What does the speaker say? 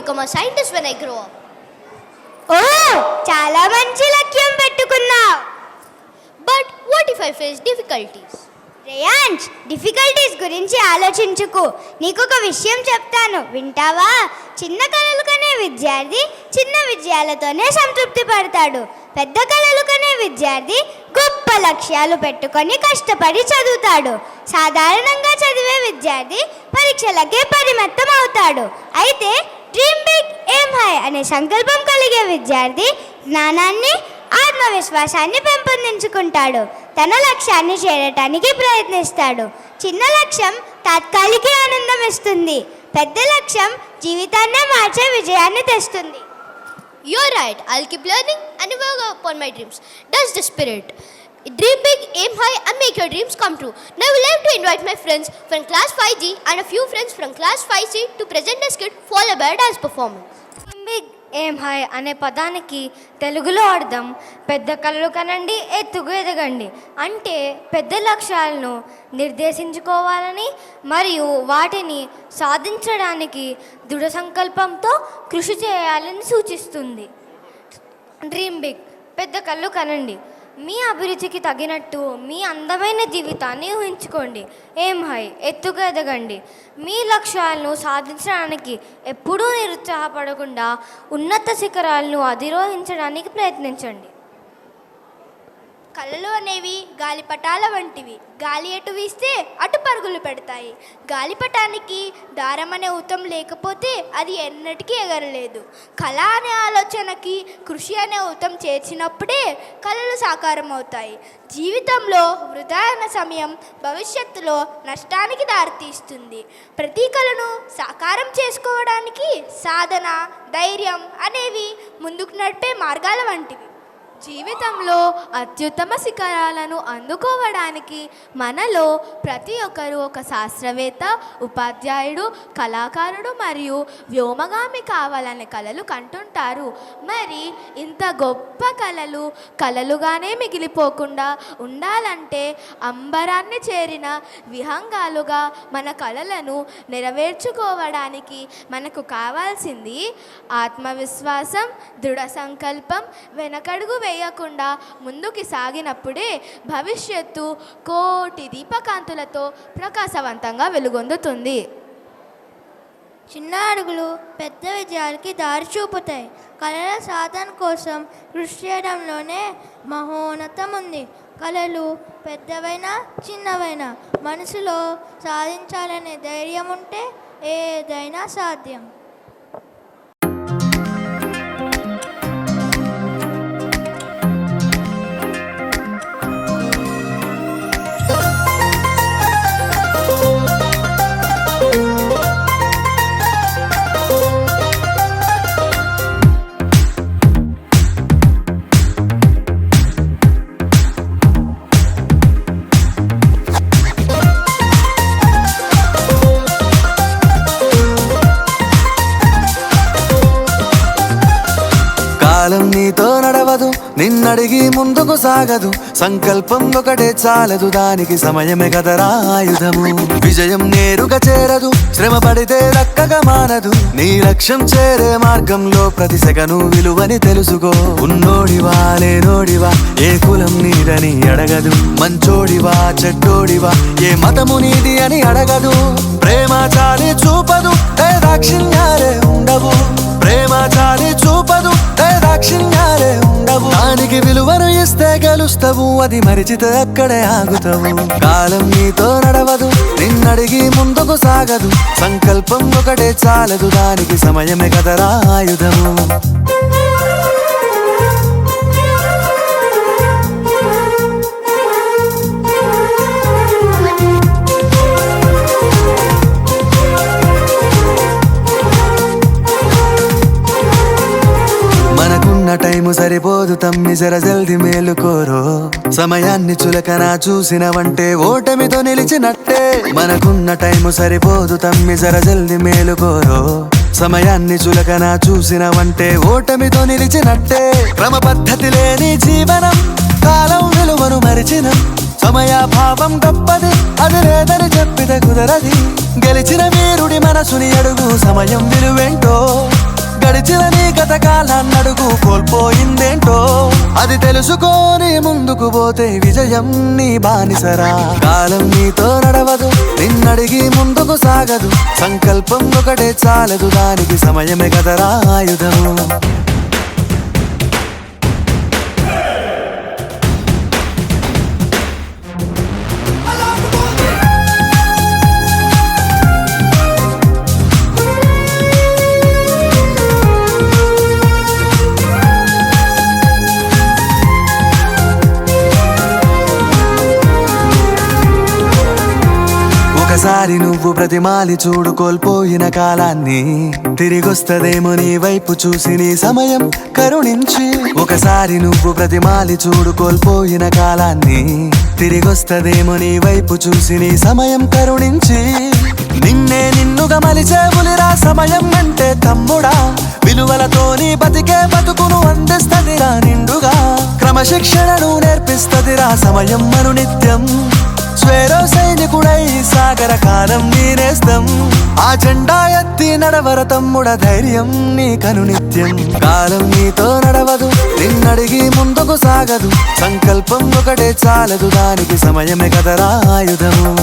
become a scientist when I grow up. ఓ చాలా మంచి లక్ష్యం పెట్టుకున్నావు. But what if I face difficulties? Reyansh, difficulties గురించి ఆలోచించుకు. నీకు ఒక విషయం చెప్తాను, వింటావా? చిన్న కలలు కనే విద్యార్థి చిన్న విజయాలతోనే సంతృప్తి పడతాడు. పెద్ద కలలు కనే విద్యార్థి గొప్ప లక్ష్యాలు పెట్టుకొని కష్టపడి చదువుతాడు. సాధారణంగా చదివే విద్యార్థి పరీక్షలకే పరిమితం అవుతాడు. అయితే డ్రీమ్ బిగ్ ఎయిమ్ హై అనే సంకల్పం కలిగే విద్యార్థి జ్ఞానాన్ని, ఆత్మవిశ్వాసాన్ని పెంపొందించుకుంటాడు. తన లక్ష్యాన్ని చేరటానికి ప్రయత్నిస్తాడు. చిన్న లక్ష్యం తాత్కాలిక ఆనందం ఇస్తుంది. పెద్ద లక్ష్యం జీవితాన్నే మార్చే విజయాన్ని తెస్తుంది. You're right. I'll keep learning and work upon my dreams. That's the spirit. Dream big, aim high, and make your dreams come true. Now I would like to invite my friends from class 5G and a few friends from class 5C to present a skit followed by a dance performance. Big aim high అనే పదానికి తెలుగులో అర్థం పెద్ద కలలు కనండి, ఎత్తుకు ఎదగండి. అంటే పెద్ద లక్ష్యాలను నిర్దేశించుకోవాలని మరియు వాటిని సాధించడానికి దృఢ సంకల్పంతో కృషి చేయాలని సూచిస్తుంది. డ్రీమ్ బిగ్, పెద్ద కళ్ళు కనండి. మీ అభిరుచికి తగినట్టు మీ అందమైన జీవితాన్ని ఊహించుకోండి. ఎయిమ్ హై, ఎత్తుగా ఎదగండి. మీ లక్ష్యాలను సాధించడానికి ఎప్పుడూ నిరుత్సాహపడకుండా ఉన్నత శిఖరాలను అధిరోహించడానికి ప్రయత్నించండి. కళలు అనేవి గాలిపటాల వంటివి. గాలి ఎటు వీస్తే అటు పరుగులు పెడతాయి. గాలిపటానికి దారం అనే ఊతం లేకపోతే అది ఎన్నటికీ ఎగరలేదు. కళ అనే ఆలోచనకి కృషి అనే ఊతం చేర్చినప్పుడే కళలు సాకారం అవుతాయి. జీవితంలో వృధా అయిన సమయం భవిష్యత్తులో నష్టానికి దారితీస్తుంది. ప్రతి కళను సాకారం చేసుకోవడానికి సాధన, ధైర్యం అనేవి ముందుకు నడిపే మార్గాల వంటివి. జీవితంలో అత్యుత్తమ శిఖరాలను అందుకోవడానికి మనలో ప్రతి ఒక్కరూ ఒక శాస్త్రవేత్త, ఉపాధ్యాయుడు, కళాకారుడు మరియు వ్యోమగామి కావాలనే కలలు కంటుంటారు. మరి ఇంత గొప్ప కలలు కలలుగానే మిగిలిపోకుండా ఉండాలంటే అంబరాన్ని చేరిన విహంగాలుగా మన కలలను నెరవేర్చుకోవడానికి మనకు కావాల్సింది ఆత్మవిశ్వాసం, దృఢ సంకల్పం, వెనకడుగు వేయకుండా ముందుకు సాగినప్పుడే భవిష్యత్తు కోటి దీపకాంతులతో ప్రకాశవంతంగా వెలుగొందుతుంది. చిన్న అడుగులు పెద్ద విజయాలకి దారి చూపుతాయి. కళల సాధన కోసం కృషి చేయడంలోనే మహోన్నతం ఉంది. కళలు పెద్దవైనా చిన్నవైనా మనసులో సాధించాలనే ధైర్యం ఉంటే ఏదైనా సాధ్యం. కాలం నీతో నడవదు, నిన్నడిగి ముందుకు సాగదు. సంకల్పం ఒకటే చాలదు, దానికి సమయమే కదరా ఆయుధము. విజయం నేరుగా చేరదు, శ్రమ పడితే దక్కగా మానదు. నీ లక్ష్యం చేరే మార్గంలో ప్రతి సెకను విలువని తెలుసుకో. ఉన్నోడివా లేనోడివా, ఏ కులం నీదని అడగదు. మంచోడివా చెడ్డోడివా, ఏ మతము నీది అని అడగదు. ప్రేమ చాలి చూపదు, దాక్షిణ్యాలే ఉండవు. ప్రేమ చాలి చూపదు, దాక్షిణ్యాలే ఉండవు. దానికి విలువను ఇస్తే గెలుస్తావు, అది మరిచితే అక్కడే ఆగుతావు. కాలం నీతో నడవదు, నిన్నడిగి ముందుకు సాగదు. సంకల్పం ఒకటే చాలదు, దానికి సమయమే కదరా ఆయుధము. టైము సరిపోదు తమ్మి, జర జల్ది మేలుకోరో. సమయాన్ని చులకన చూసినవంటే ఓటమితో నిలిచినట్టే. మనకున్న టైము సరిపోదు తమ్మి, జర జల్ది మేలుకోరో. సమయాన్ని చులకన చూసినవంటే ఓటమితో నిలిచినట్టే. క్రమ పద్ధతి లేని జీవనం, కాలం విలువను మరిచినం. సమయాభావం గొప్పది, అది లేదని చెప్పితే కుదరది. గెలిచిన వీరుడి మనసుని అడుగు, సమయం విలువేంటో గడిచిన నీ గత కాలాన్నడుగు కోల్పోయిందేంటో అది తెలుసుకొని ముందుకు పోతే విజయం నీ బానిసరా. కాలం నీతో నడవదు, నిన్నడిగి ముందుకు సాగదు, సంకల్పం ఒకటే చాలదు, దానికి సమయమే కదరా ఆయుధము. ఒకసారి నువ్వు ప్రతిమాలి చూడు కోల్పోయిన కాలాన్ని, తిరిగొస్తదేమో నీ వైపు చూసి నీ సమయం కరుణించి. ఒకసారి నువ్వు ప్రతిమాలి చూడు కోల్పోయిన కాలాన్ని, తిరిగొస్తదేమో నీ వైపు చూసి నీ సమయం కరుణించి. నిన్నే నిన్నుగా మలిచేవులిరా సమయం అంటే తమ్ముడా, విలువలతోని బతికే బతుకును అందిస్తదిరా నిండుగా. క్రమశిక్షణను నేర్పిస్తదిరా సమయం మను నిత్యం. స్వేరో సైనికుడై సాగర కాలం నీనేస్తం, ఆ జెండా ఎత్తి నడవర తమ్ముడ ధైర్యం నీ కను నిత్యం. కాలం నీతో నడవదు, నిన్నడిగి ముందుకు సాగదు, సంకల్పం ఒకటే చాలదు, దానికి సమయమే కదరా ఆయుధము.